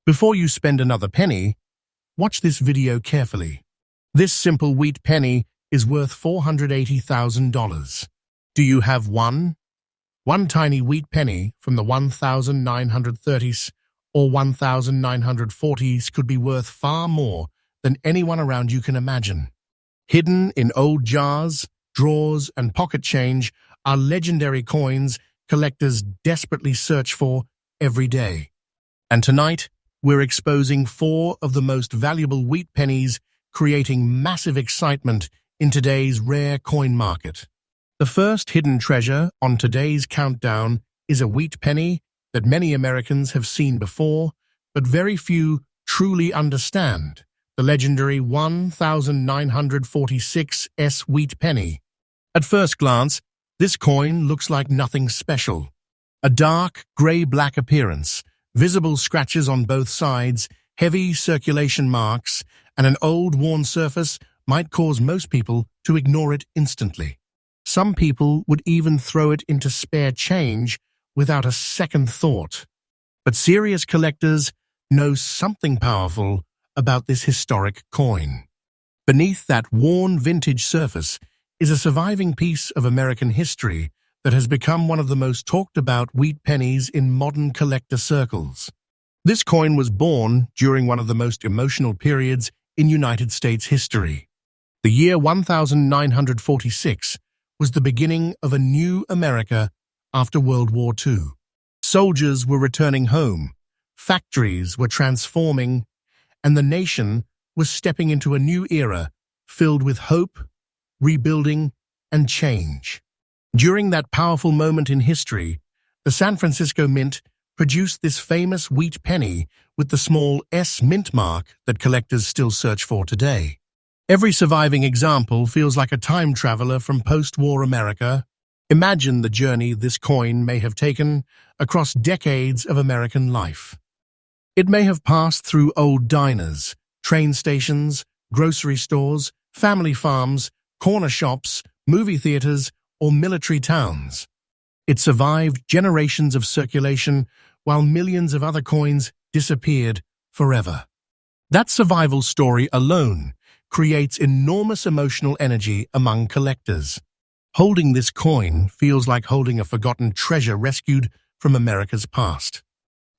Before you spend another penny, watch this video carefully. This simple wheat penny is worth $480,000. Do you have one? One tiny wheat penny from the 1930s or 1940s could be worth far more than anyone around you can imagine. Hidden in old jars, drawers, and pocket change are legendary coins collectors desperately search for every day. And tonight, we're exposing 4 of the most valuable wheat pennies, creating massive excitement in today's rare coin market. The first hidden treasure on today's countdown is a wheat penny that many Americans have seen before, but very few truly understand: the legendary 1946 wheat penny. At first glance, this coin looks like nothing special. A dark, gray-black appearance, visible scratches on both sides, heavy circulation marks, and an old, worn surface might cause most people to ignore it instantly. Some people would even throw it into spare change without a second thought. But serious collectors know something powerful about this historic coin. Beneath that worn vintage surface is a surviving piece of American history that has become one of the most talked about wheat pennies in modern collector circles. This coin was born during one of the most emotional periods in United States history. The year 1946 was the beginning of a new America after World War II. Soldiers were returning home, factories were transforming, and the nation was stepping into a new era filled with hope, rebuilding, and change. During that powerful moment in history, the San Francisco Mint produced this famous wheat penny with the small S mint mark that collectors still search for today. Every surviving example feels like a time traveler from post-war America. Imagine the journey this coin may have taken across decades of American life. It may have passed through old diners, train stations, grocery stores, family farms, corner shops, movie theaters, or military towns. It survived generations of circulation while millions of other coins disappeared forever. That survival story alone creates enormous emotional energy among collectors. Holding this coin feels like holding a forgotten treasure rescued from America's past.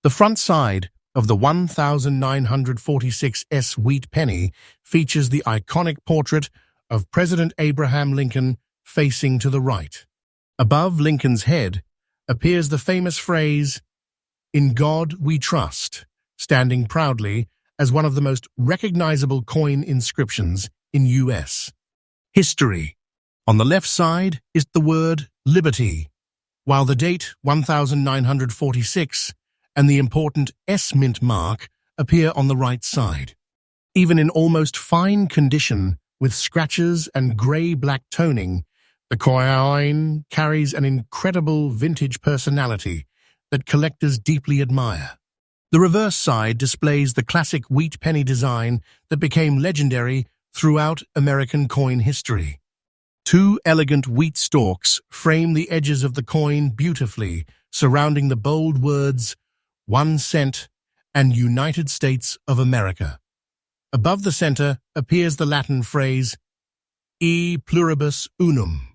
The front side of the 1946 wheat penny features the iconic portrait of President Abraham Lincoln facing to the right. Above Lincoln's head appears the famous phrase, "In God we trust," standing proudly as one of the most recognizable coin inscriptions in U.S. history. On the left side is the word liberty, while the date 1946 and the important S mint mark appear on the right side. Even in almost fine condition with scratches and gray-black toning, the coin carries an incredible vintage personality that collectors deeply admire. The reverse side displays the classic wheat penny design that became legendary throughout American coin history. 2 elegant wheat stalks frame the edges of the coin beautifully, surrounding the bold words, 1 cent and United States of America. Above the center appears the Latin phrase, E pluribus unum.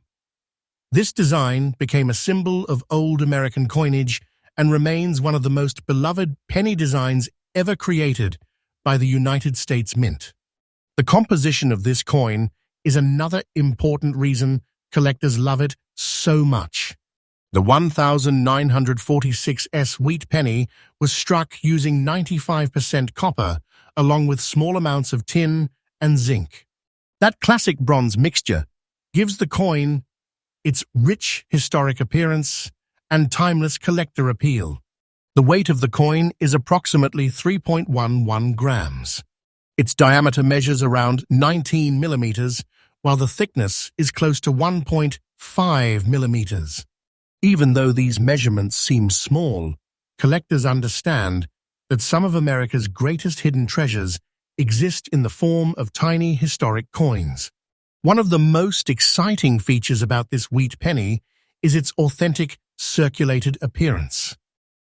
This design became a symbol of old American coinage and remains one of the most beloved penny designs ever created by the United States Mint. The composition of this coin is another important reason collectors love it so much. The 1946 wheat penny was struck using 95% copper, along with small amounts of tin and zinc. That classic bronze mixture gives the coin its rich historic appearance and timeless collector appeal. The weight of the coin is approximately 3.11 grams. Its diameter measures around 19 millimeters, while the thickness is close to 1.5 millimeters. Even though these measurements seem small, collectors understand that some of America's greatest hidden treasures exist in the form of tiny historic coins. One of the most exciting features about this wheat penny is its authentic circulated appearance.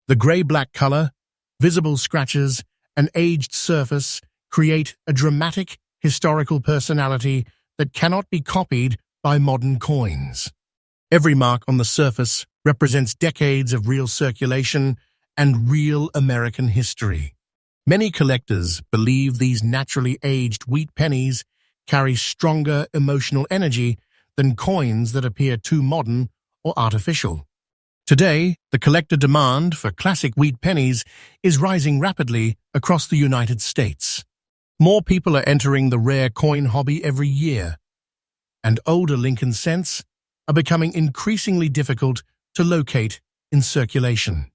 The gray-black color, visible scratches, and aged surface create a dramatic historical personality that cannot be copied by modern coins. Every mark on the surface represents decades of real circulation and real American history. Many collectors believe these naturally aged wheat pennies carry stronger emotional energy than coins that appear too modern or artificial. Today, the collector demand for classic wheat pennies is rising rapidly across the United States. More people are entering the rare coin hobby every year, and older Lincoln cents are becoming increasingly difficult to locate in circulation.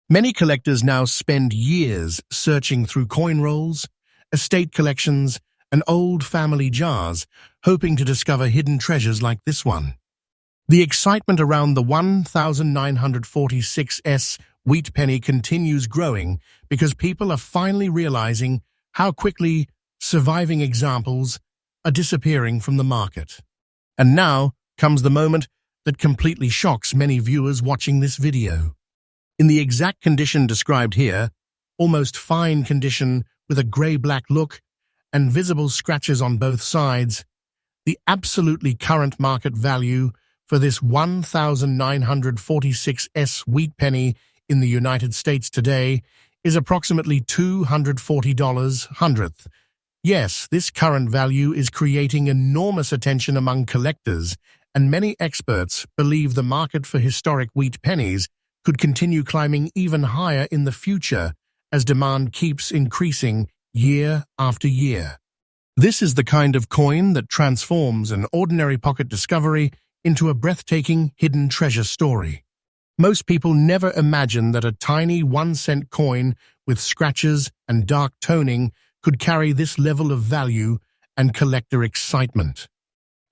Many collectors now spend years searching through coin rolls, estate collections, and old family jars, hoping to discover hidden treasures like this one. The excitement around the 1946 wheat penny continues growing because people are finally realizing how quickly surviving examples are disappearing from the market. And now comes the moment that completely shocks many viewers watching this video. In the exact condition described here, almost fine condition with a grey-black look and visible scratches on both sides, the absolutely current market value for this 1946 wheat penny in the United States today is approximately $240 hundredth. Yes, this current value is creating enormous attention among collectors, and many experts believe the market for historic wheat pennies could continue climbing even higher in the future as demand keeps increasing year after year. This is the kind of coin that transforms an ordinary pocket discovery into a breathtaking hidden treasure story. Most people never imagine that a tiny 1-cent coin with scratches and dark toning could carry this level of value and collector excitement.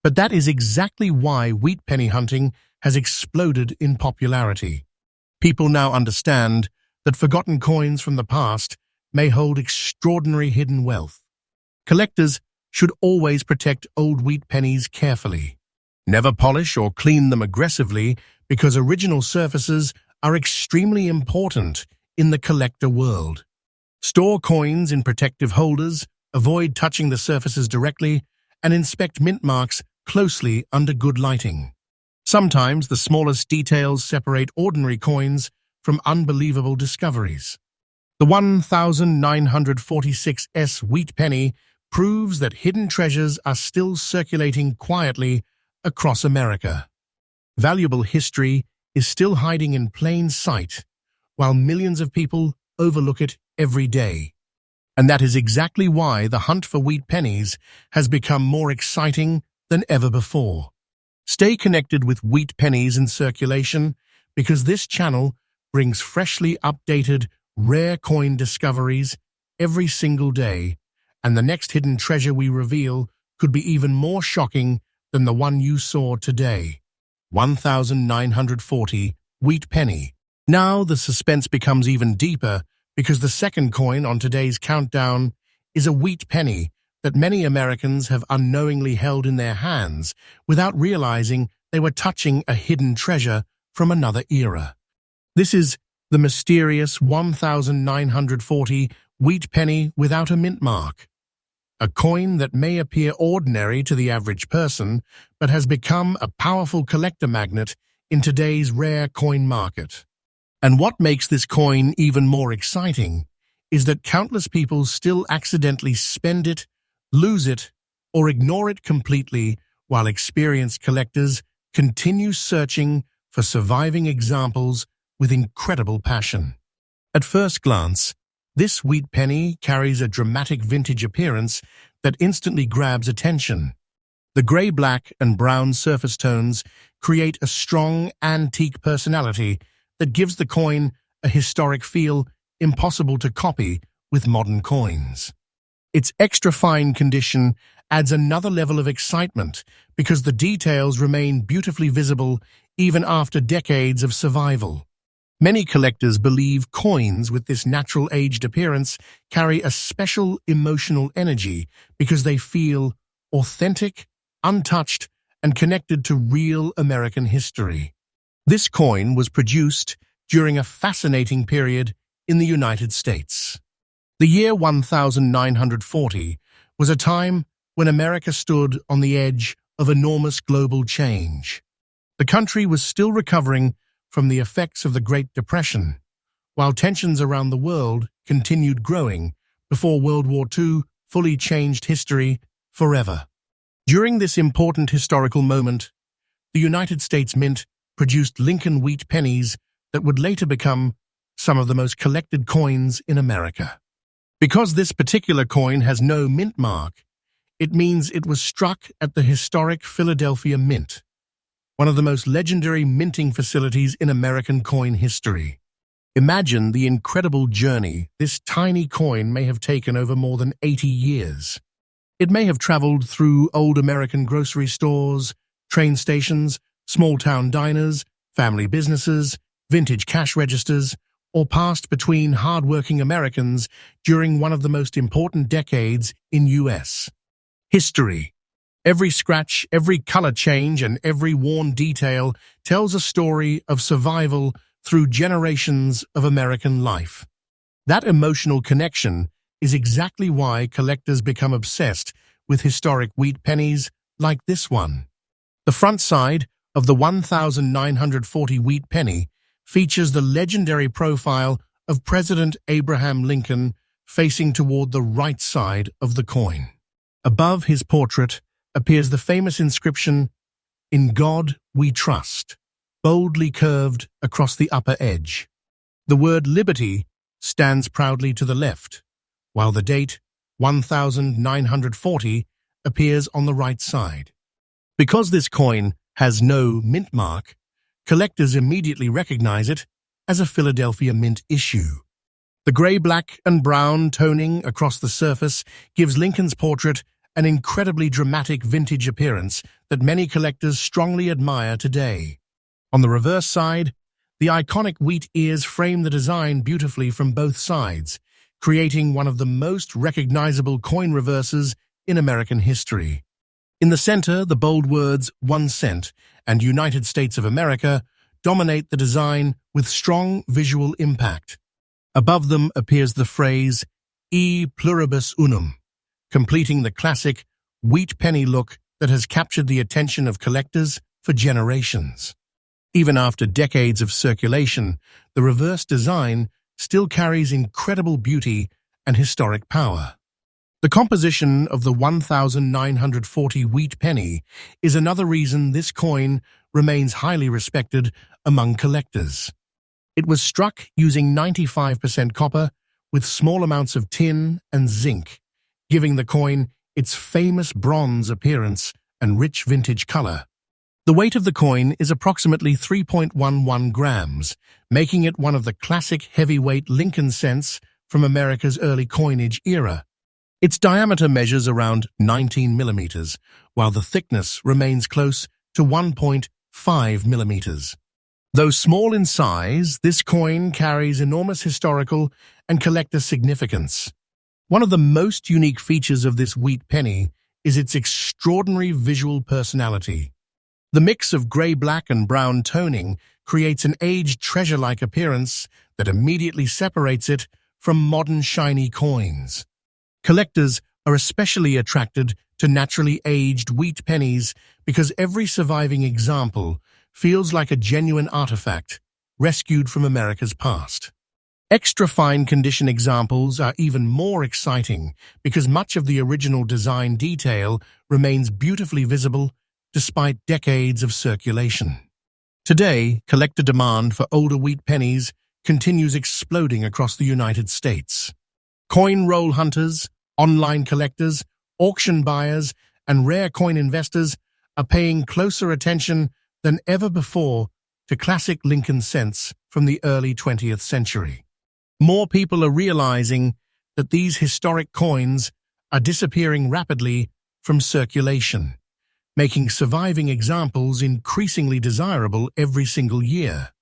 But that is exactly why wheat penny hunting has exploded in popularity. People now understand that forgotten coins from the past may hold extraordinary hidden wealth. Collectors should always protect old wheat pennies carefully. Never polish or clean them aggressively because original surfaces are extremely important in the collector world. Store coins in protective holders, avoid touching the surfaces directly, and inspect mint marks closely under good lighting. Sometimes the smallest details separate ordinary coins from unbelievable discoveries. The 1946 wheat penny proves that hidden treasures are still circulating quietly across America. Valuable history is still hiding in plain sight, while millions of people overlook it every day. And that is exactly why the hunt for wheat pennies has become more exciting than ever before. Stay connected with wheat pennies in circulation because this channel brings freshly updated, rare coin discoveries every single day, and the next hidden treasure we reveal could be even more shocking than the one you saw today. 1940 wheat penny. Now the suspense becomes even deeper because the second coin on today's countdown is a wheat penny that many Americans have unknowingly held in their hands without realizing they were touching a hidden treasure from another era. This is the mysterious 1940 wheat penny without a mint mark. A coin that may appear ordinary to the average person, but has become a powerful collector magnet in today's rare coin market. And what makes this coin even more exciting is that countless people still accidentally spend it, lose it, or ignore it completely, while experienced collectors continue searching for surviving examples with incredible passion. At first glance, this wheat penny carries a dramatic vintage appearance that instantly grabs attention. The grey, black, and brown surface tones create a strong, antique personality that gives the coin a historic feel impossible to copy with modern coins. Its extra fine condition adds another level of excitement because the details remain beautifully visible even after decades of survival. Many collectors believe coins with this natural aged appearance carry a special emotional energy because they feel authentic, untouched, and connected to real American history. This coin was produced during a fascinating period in the United States. The year 1940 was a time when America stood on the edge of enormous global change. The country was still recovering from the effects of the Great Depression, while tensions around the world continued growing before World War II fully changed history forever. During this important historical moment, the United States Mint produced Lincoln Wheat Pennies that would later become some of the most collected coins in America. Because this particular coin has no mint mark, it means it was struck at the historic Philadelphia Mint, one of the most legendary minting facilities in American coin history. Imagine the incredible journey this tiny coin may have taken over more than 80 years. It may have traveled through old American grocery stores, train stations, small-town diners, family businesses, vintage cash registers, or passed between hard-working Americans during one of the most important decades in U.S. history. Every scratch, every color change, and every worn detail tells a story of survival through generations of American life. That emotional connection is exactly why collectors become obsessed with historic wheat pennies like this one. The front side of the 1940 wheat penny features the legendary profile of President Abraham Lincoln facing toward the right side of the coin. Above his portrait appears the famous inscription, "In God We Trust," boldly curved across the upper edge. The word liberty stands proudly to the left, while the date 1940 appears on the right side. Because this coin has no mint mark, collectors immediately recognize it as a Philadelphia Mint issue. The gray, black, and brown toning across the surface gives Lincoln's portrait an incredibly dramatic vintage appearance that many collectors strongly admire today. On the reverse side, the iconic wheat ears frame the design beautifully from both sides, creating one of the most recognizable coin reverses in American history. In the center, the bold words "1 cent" and United States of America dominate the design with strong visual impact. Above them appears the phrase "E pluribus unum," completing the classic wheat penny look that has captured the attention of collectors for generations. Even after decades of circulation, the reverse design still carries incredible beauty and historic power. The composition of the 1940 wheat penny is another reason this coin remains highly respected among collectors. It was struck using 95% copper with small amounts of tin and zinc, giving the coin its famous bronze appearance and rich vintage color. The weight of the coin is approximately 3.11 grams, making it one of the classic heavyweight Lincoln cents from America's early coinage era. Its diameter measures around 19 millimeters, while the thickness remains close to 1.5 millimeters. Though small in size, this coin carries enormous historical and collector significance. One of the most unique features of this wheat penny is its extraordinary visual personality. The mix of gray, black, and brown toning creates an aged treasure-like appearance that immediately separates it from modern shiny coins. Collectors are especially attracted to naturally aged wheat pennies because every surviving example feels like a genuine artifact rescued from America's past. Extra fine condition examples are even more exciting because much of the original design detail remains beautifully visible despite decades of circulation. Today, collector demand for older wheat pennies continues exploding across the United States. Coin roll hunters, online collectors, auction buyers, and rare coin investors are paying closer attention than ever before to classic Lincoln cents from the early 20th century. More people are realizing that these historic coins are disappearing rapidly from circulation, making surviving examples increasingly desirable every single year.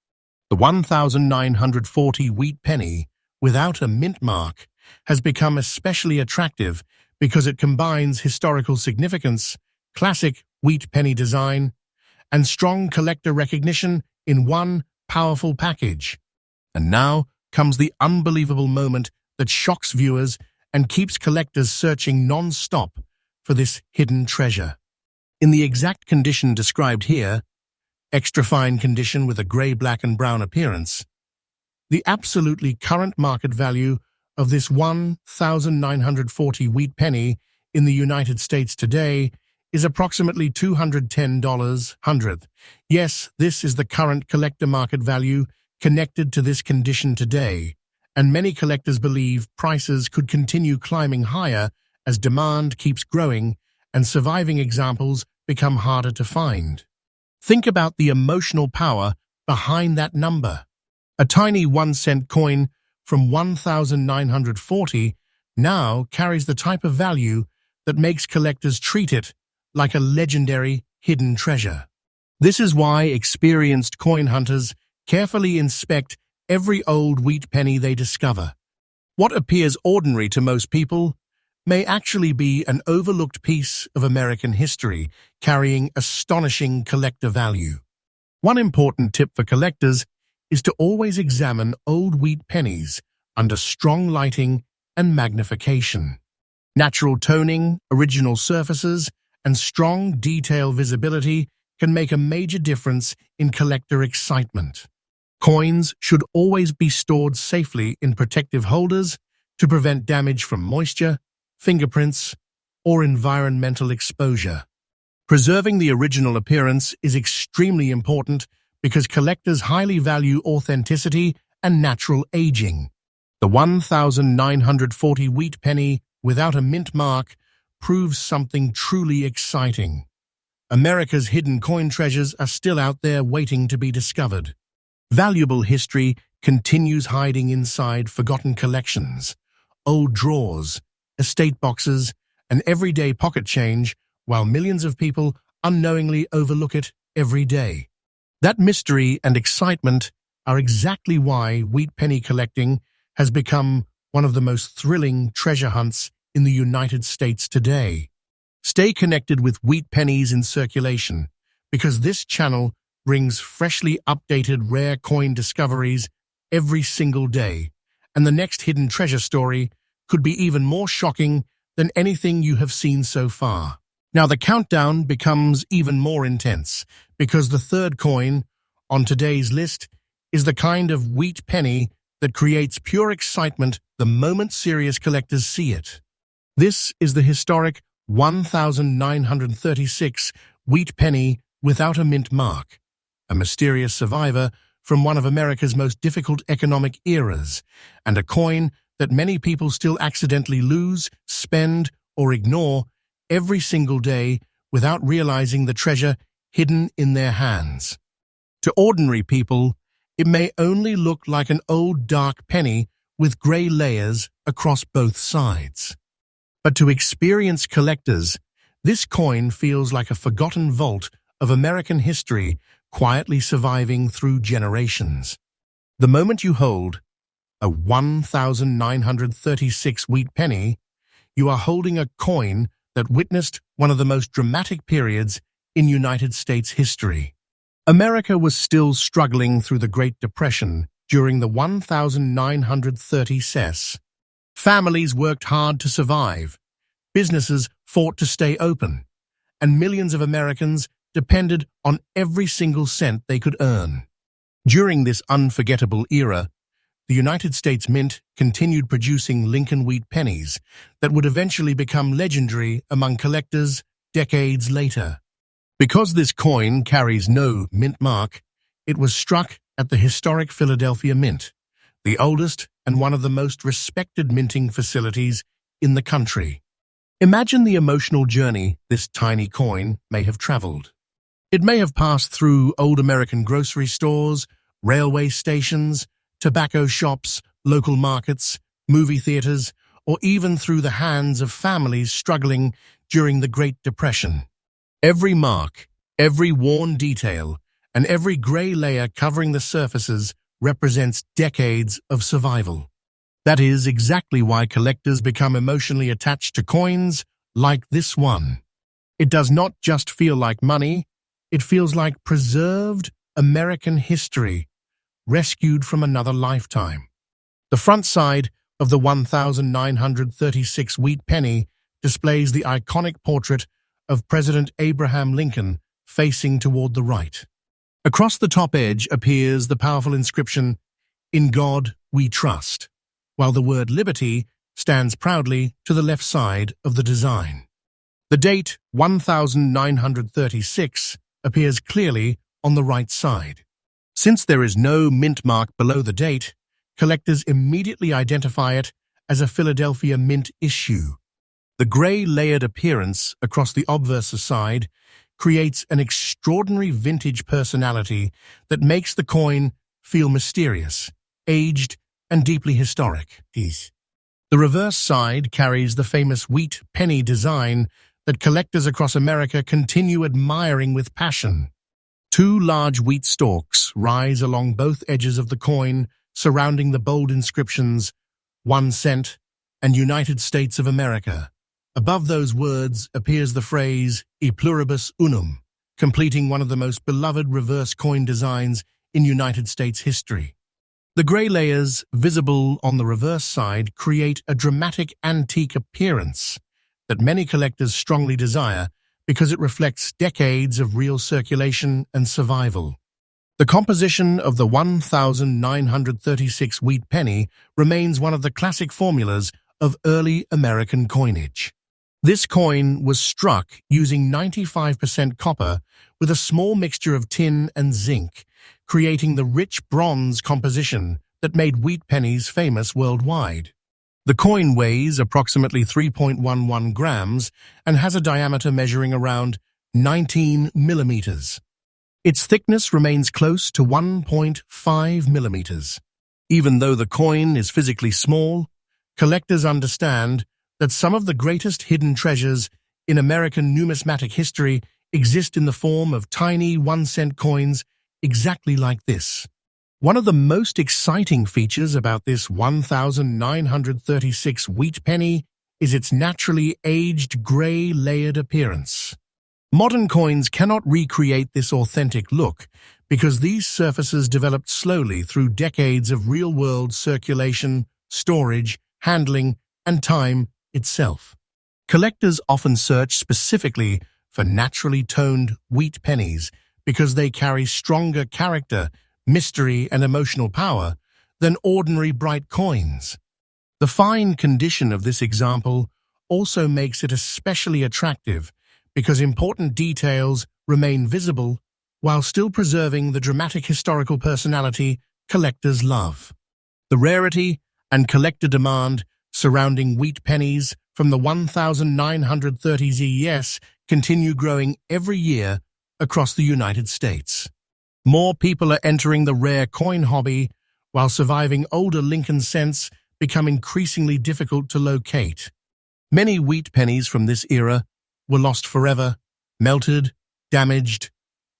The 1940 wheat penny, without a mint mark, has become especially attractive because it combines historical significance, classic wheat penny design, and strong collector recognition in one powerful package. And now comes the unbelievable moment that shocks viewers and keeps collectors searching non-stop for this hidden treasure. In the exact condition described here, extra fine condition with a grey, black and brown appearance, the absolutely current market value of this 1,940 wheat penny in the United States today is approximately $210. Yes, this is the current collector market value connected to this condition today, and many collectors believe prices could continue climbing higher as demand keeps growing and surviving examples become harder to find. Think about the emotional power behind that number. A tiny 1-cent coin from 1940 now carries the type of value that makes collectors treat it like a legendary hidden treasure. This is why experienced coin hunters carefully inspect every old wheat penny they discover. What appears ordinary to most people may actually be an overlooked piece of American history carrying astonishing collector value. One important tip for collectors is to always examine old wheat pennies under strong lighting and magnification. Natural toning, original surfaces, and strong detail visibility can make a major difference in collector excitement. Coins should always be stored safely in protective holders to prevent damage from moisture, fingerprints, or environmental exposure. Preserving the original appearance is extremely important because collectors highly value authenticity and natural aging. The 1940 wheat penny without a mint mark proves something truly exciting. America's hidden coin treasures are still out there waiting to be discovered. Valuable history continues hiding inside forgotten collections, old drawers, estate boxes, and everyday pocket change, while millions of people unknowingly overlook it every day. That mystery and excitement are exactly why wheat penny collecting has become one of the most thrilling treasure hunts in the United States today. Stay connected with Wheat Pennies in Circulation, because this channel brings freshly updated rare coin discoveries every single day, and the next hidden treasure story could be even more shocking than anything you have seen so far. Now the countdown becomes even more intense, because the third coin on today's list is the kind of wheat penny that creates pure excitement the moment serious collectors see it. This is the historic 1936 wheat penny without a mint mark, a mysterious survivor from one of America's most difficult economic eras, and a coin that many people still accidentally lose, spend, or ignore every single day without realizing the treasure hidden in their hands. To ordinary people, it may only look like an old dark penny with grey layers across both sides. But to experienced collectors, this coin feels like a forgotten vault of American history quietly surviving through generations. The moment you hold a 1936 wheat penny, you are holding a coin that witnessed one of the most dramatic periods in United States history. America was still struggling through the Great Depression during the 1930s. Families worked hard to survive, businesses fought to stay open, and millions of Americans depended on every single cent they could earn. During this unforgettable era, the United States Mint continued producing Lincoln Wheat Pennies that would eventually become legendary among collectors decades later. Because this coin carries no mint mark, it was struck at the historic Philadelphia Mint, the oldest and one of the most respected minting facilities in the country. Imagine the emotional journey this tiny coin may have traveled. It may have passed through old American grocery stores, railway stations, tobacco shops, local markets, movie theaters, or even through the hands of families struggling during the Great Depression. Every mark, every worn detail, and every grey layer covering the surfaces represents decades of survival. That is exactly why collectors become emotionally attached to coins like this one. It does not just feel like money, it feels like preserved American history, rescued from another lifetime. The front side of the 1936 wheat penny displays the iconic portrait of President Abraham Lincoln facing toward the right. Across the top edge appears the powerful inscription, "In God We Trust," while the word liberty stands proudly to the left side of the design. The date 1936 appears clearly on the right side. Since there is no mint mark below the date, collectors immediately identify it as a Philadelphia Mint issue. The grey layered appearance across the obverse side creates an extraordinary vintage personality that makes the coin feel mysterious, aged, and deeply historic. The reverse side carries the famous wheat penny design that collectors across America continue admiring with passion. Two large wheat stalks rise along both edges of the coin, surrounding the bold inscriptions, 1 cent and United States of America. Above those words appears the phrase, E pluribus unum, completing one of the most beloved reverse coin designs in United States history. The grey layers visible on the reverse side create a dramatic antique appearance that many collectors strongly desire because it reflects decades of real circulation and survival. The composition of the 1936 wheat penny remains one of the classic formulas of early American coinage. This coin was struck using 95% copper with a small mixture of tin and zinc, creating the rich bronze composition that made wheat pennies famous worldwide. The coin weighs approximately 3.11 grams and has a diameter measuring around 19 millimeters. Its thickness remains close to 1.5 millimeters. Even though the coin is physically small, collectors understand that some of the greatest hidden treasures in American numismatic history exist in the form of tiny 1-cent coins exactly like this. One of the most exciting features about this 1936 wheat penny is its naturally aged grey layered appearance. Modern coins cannot recreate this authentic look because these surfaces developed slowly through decades of real-world circulation, storage, handling, and time itself. Collectors often search specifically for naturally toned wheat pennies because they carry stronger character, mystery, and emotional power than ordinary bright coins. The fine condition of this example also makes it especially attractive because important details remain visible while still preserving the dramatic historical personality collectors love. The rarity and collector demand surrounding wheat pennies from the 1930s ES continue growing every year across the United States. More people are entering the rare coin hobby, while surviving older Lincoln cents become increasingly difficult to locate. Many wheat pennies from this era were lost forever, melted, damaged,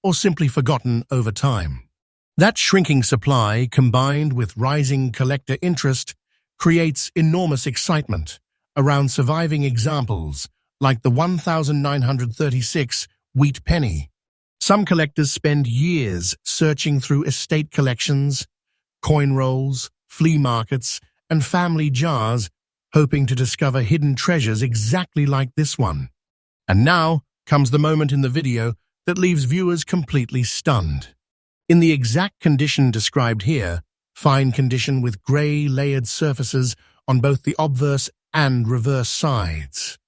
or simply forgotten over time. That shrinking supply, combined with rising collector interest, creates enormous excitement around surviving examples like the 1936 wheat penny. Some collectors spend years searching through estate collections, coin rolls, flea markets, and family jars, hoping to discover hidden treasures exactly like this one. And now comes the moment in the video that leaves viewers completely stunned. In the exact condition described here, fine condition with grey layered surfaces on both the obverse and reverse sides,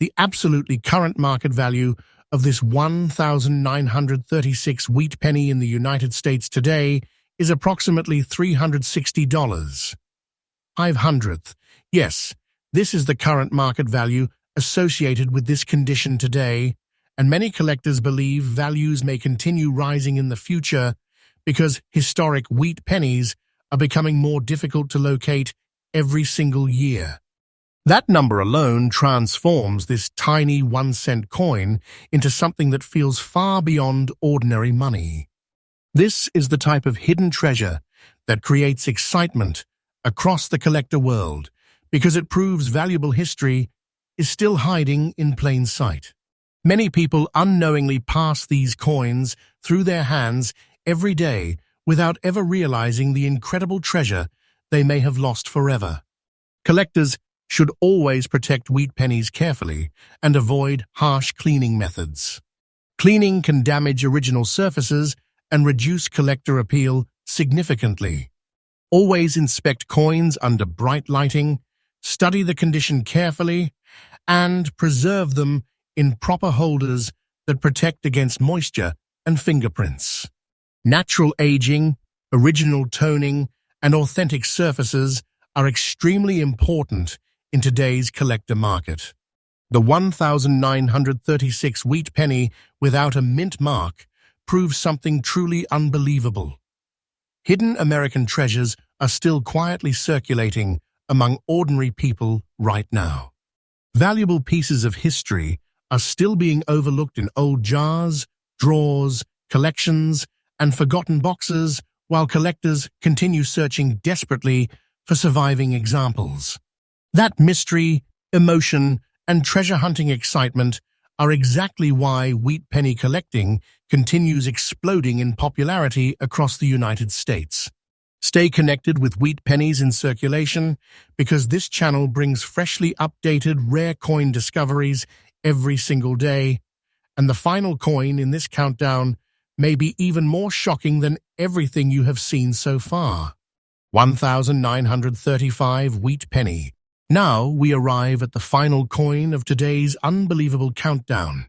the absolutely current market value of this 1936 wheat penny in the United States today is approximately $360. 500th. Yes, this is the current market value associated with this condition today, and many collectors believe values may continue rising in the future because historic wheat pennies are becoming more difficult to locate every single year. That number alone transforms this tiny 1-cent coin into something that feels far beyond ordinary money. This is the type of hidden treasure that creates excitement across the collector world because it proves valuable history is still hiding in plain sight. Many people unknowingly pass these coins through their hands every day without ever realizing the incredible treasure they may have lost forever. Collectors should always protect wheat pennies carefully and avoid harsh cleaning methods. Cleaning can damage original surfaces and reduce collector appeal significantly. Always inspect coins under bright lighting, study the condition carefully, and preserve them in proper holders that protect against moisture and fingerprints. Natural aging, original toning, and authentic surfaces are extremely important in today's collector market. The 1936 wheat penny without a mint mark proves something truly unbelievable. Hidden American treasures are still quietly circulating among ordinary people right now. Valuable pieces of history are still being overlooked in old jars, drawers, collections, and forgotten boxes, while collectors continue searching desperately for surviving examples. That mystery, emotion, and treasure-hunting excitement are exactly why wheat penny collecting continues exploding in popularity across the United States. Stay connected with wheat pennies in circulation because this channel brings freshly updated rare coin discoveries every single day, and the final coin in this countdown may be even more shocking than everything you have seen so far. 1935 wheat penny. Now we arrive at the final coin of today's unbelievable countdown,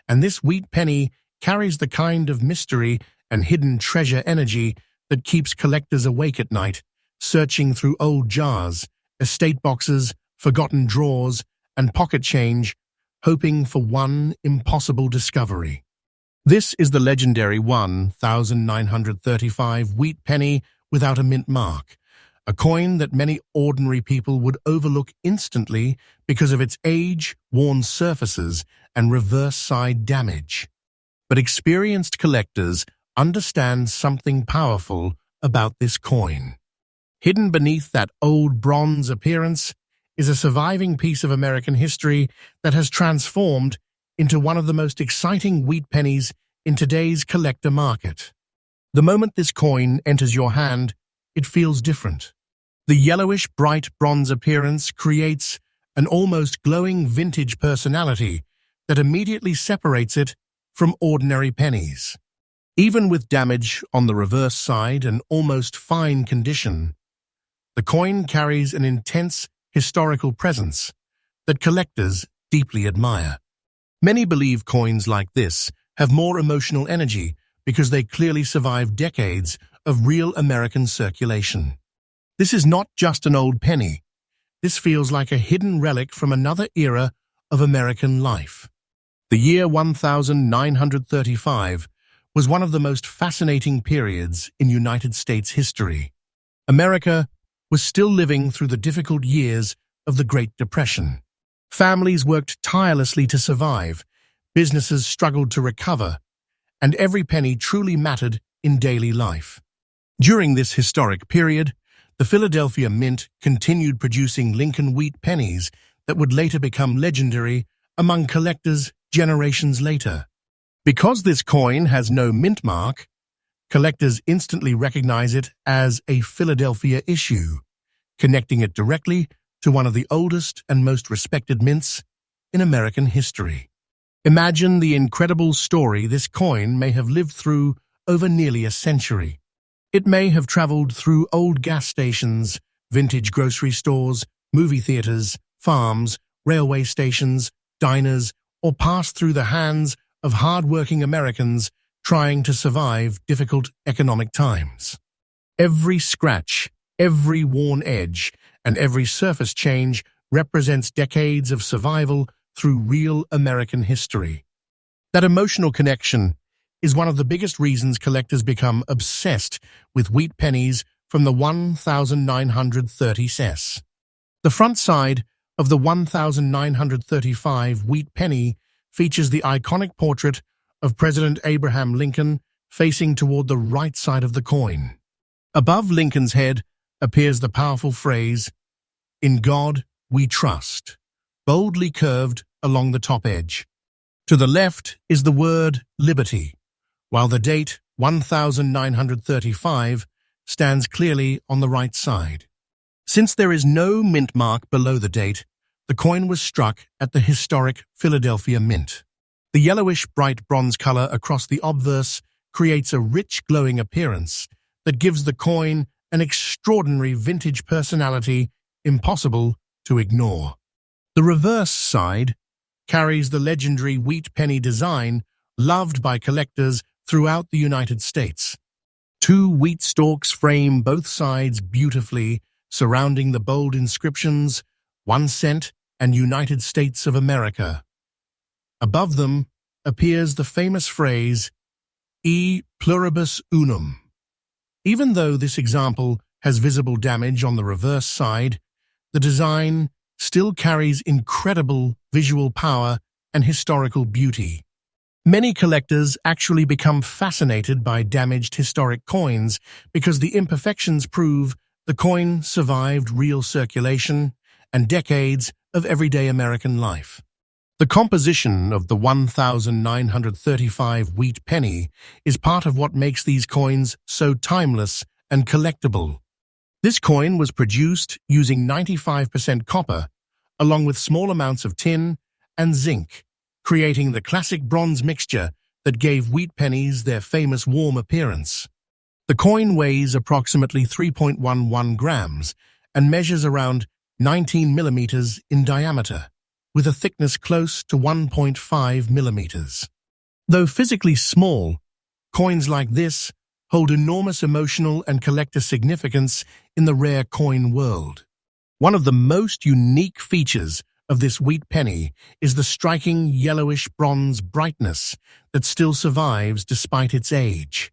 and this wheat penny carries the kind of mystery and hidden treasure energy that keeps collectors awake at night, searching through old jars, estate boxes, forgotten drawers, and pocket change, hoping for one impossible discovery. This is the legendary 1935 wheat penny without a mint mark, a coin that many ordinary people would overlook instantly because of its age, worn surfaces, and reverse-side damage. But experienced collectors understand something powerful about this coin. Hidden beneath that old bronze appearance is a surviving piece of American history that has transformed into one of the most exciting wheat pennies in today's collector market. The moment this coin enters your hand, it feels different. The yellowish, bright bronze appearance creates an almost glowing vintage personality that immediately separates it from ordinary pennies. Even with damage on the reverse side and almost fine condition, the coin carries an intense historical presence that collectors deeply admire. Many believe coins like this have more emotional energy because they clearly survive decades of real American circulation. This is not just an old penny. This feels like a hidden relic from another era of American life. The year 1935 was one of the most fascinating periods in United States history. America was still living through the difficult years of the Great Depression. Families worked tirelessly to survive, businesses struggled to recover, and every penny truly mattered in daily life. During this historic period, the Philadelphia Mint continued producing Lincoln Wheat Pennies that would later become legendary among collectors generations later. Because this coin has no mint mark, collectors instantly recognize it as a Philadelphia issue, connecting it directly to one of the oldest and most respected mints in American history. Imagine the incredible story this coin may have lived through over nearly a century. It may have traveled through old gas stations, vintage grocery stores, movie theaters, farms, railway stations, diners, or passed through the hands of hard-working Americans trying to survive difficult economic times. Every scratch, every worn edge, and every surface change represents decades of survival through real American history. That emotional connection is one of the biggest reasons collectors become obsessed with wheat pennies from the 1930s. The front side of the 1935 wheat penny features the iconic portrait of President Abraham Lincoln facing toward the right side of the coin. Above Lincoln's head appears the powerful phrase, "In God we trust," boldly curved along the top edge. To the left is the word liberty, while the date 1935 stands clearly on the right side. Since there is no mint mark below the date, the coin was struck at the historic Philadelphia Mint. The yellowish bright bronze color across the obverse creates a rich glowing appearance that gives the coin an extraordinary vintage personality impossible to ignore. The reverse side carries the legendary wheat penny design loved by collectors throughout the United States. Two wheat stalks frame both sides beautifully, surrounding the bold inscriptions, 1 cent and United States of America. Above them appears the famous phrase, E pluribus unum. Even though this example has visible damage on the reverse side, the design still carries incredible visual power and historical beauty. Many collectors actually become fascinated by damaged historic coins because the imperfections prove the coin survived real circulation and decades of everyday American life. The composition of the 1935 wheat penny is part of what makes these coins so timeless and collectible. This coin was produced using 95% copper, along with small amounts of tin and zinc, creating the classic bronze mixture that gave wheat pennies their famous warm appearance. The coin weighs approximately 3.11 grams and measures around 19 millimeters in diameter, with a thickness close to 1.5 millimeters. Though physically small, coins like this hold enormous emotional and collector significance in the rare coin world. One of the most unique features of this wheat penny is the striking yellowish bronze brightness that still survives despite its age.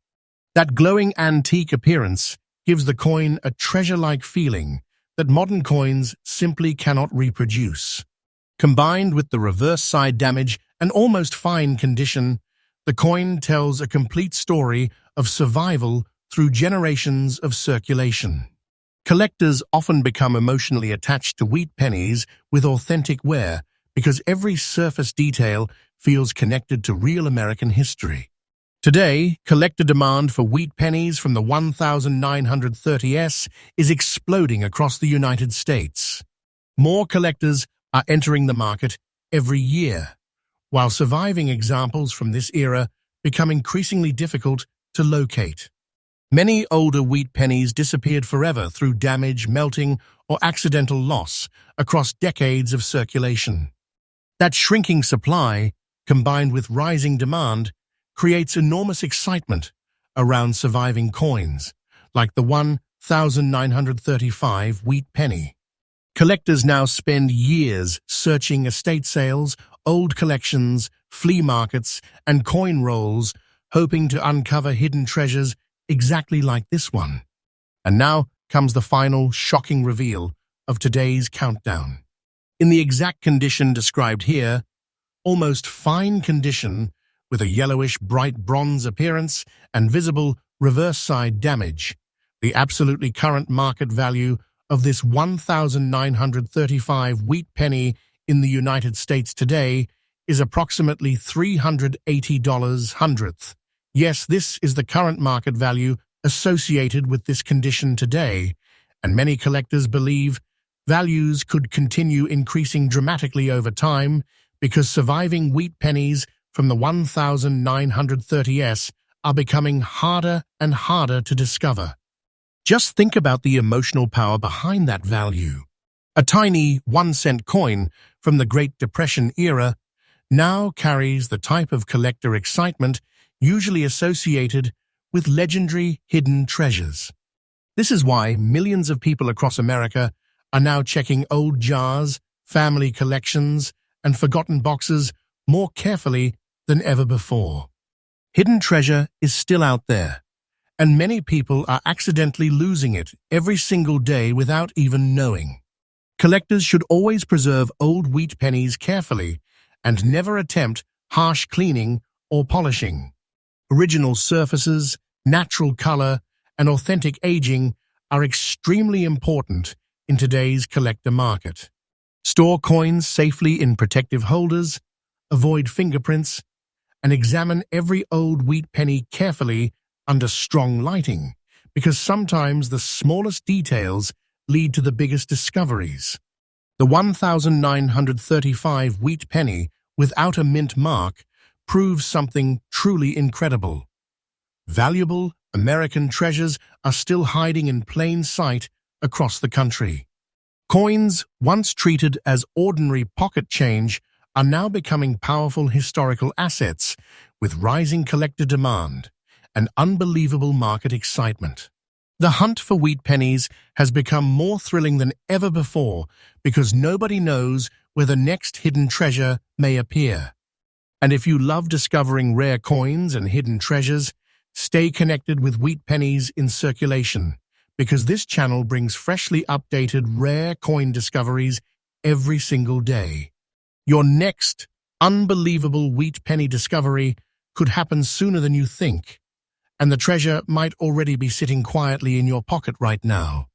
That glowing antique appearance gives the coin a treasure-like feeling that modern coins simply cannot reproduce. Combined with the reverse side damage and almost fine condition, the coin tells a complete story of survival through generations of circulation. Collectors often become emotionally attached to wheat pennies with authentic wear because every surface detail feels connected to real American history. Today, collector demand for wheat pennies from the 1930s is exploding across the United States. More collectors are entering the market every year, while surviving examples from this era become increasingly difficult to locate. Many older wheat pennies disappeared forever through damage, melting, or accidental loss across decades of circulation. That shrinking supply, combined with rising demand, creates enormous excitement around surviving coins, like the 1935 wheat penny. Collectors now spend years searching estate sales, old collections, flea markets, and coin rolls, hoping to uncover hidden treasures exactly like this one. And now comes the final shocking reveal of today's countdown. In the exact condition described here, almost fine condition with a yellowish bright bronze appearance and visible reverse side damage, the absolutely current market value of this 1935 wheat penny in the United States today is approximately $380 hundredth. Yes, this is the current market value associated with this condition today, and many collectors believe values could continue increasing dramatically over time because surviving wheat pennies from the 1930s are becoming harder and harder to discover. Just think about the emotional power behind that value. A tiny 1-cent coin from the Great Depression era now carries the type of collector excitement usually associated with legendary hidden treasures. This is why millions of people across America are now checking old jars, family collections, and forgotten boxes more carefully than ever before. Hidden treasure is still out there, and many people are accidentally losing it every single day without even knowing. Collectors should always preserve old wheat pennies carefully and never attempt harsh cleaning or polishing. Original surfaces, natural color, and authentic aging are extremely important in today's collector market. Store coins safely in protective holders, avoid fingerprints, and examine every old wheat penny carefully under strong lighting, because sometimes the smallest details lead to the biggest discoveries. The 1935 wheat penny without a mint mark proves something truly incredible. Valuable American treasures are still hiding in plain sight across the country. Coins, once treated as ordinary pocket change, are now becoming powerful historical assets with rising collector demand and unbelievable market excitement. The hunt for wheat pennies has become more thrilling than ever before because nobody knows where the next hidden treasure may appear. And if you love discovering rare coins and hidden treasures, stay connected with Wheat Pennies in Circulation, because this channel brings freshly updated rare coin discoveries every single day. Your next unbelievable wheat penny discovery could happen sooner than you think, and the treasure might already be sitting quietly in your pocket right now.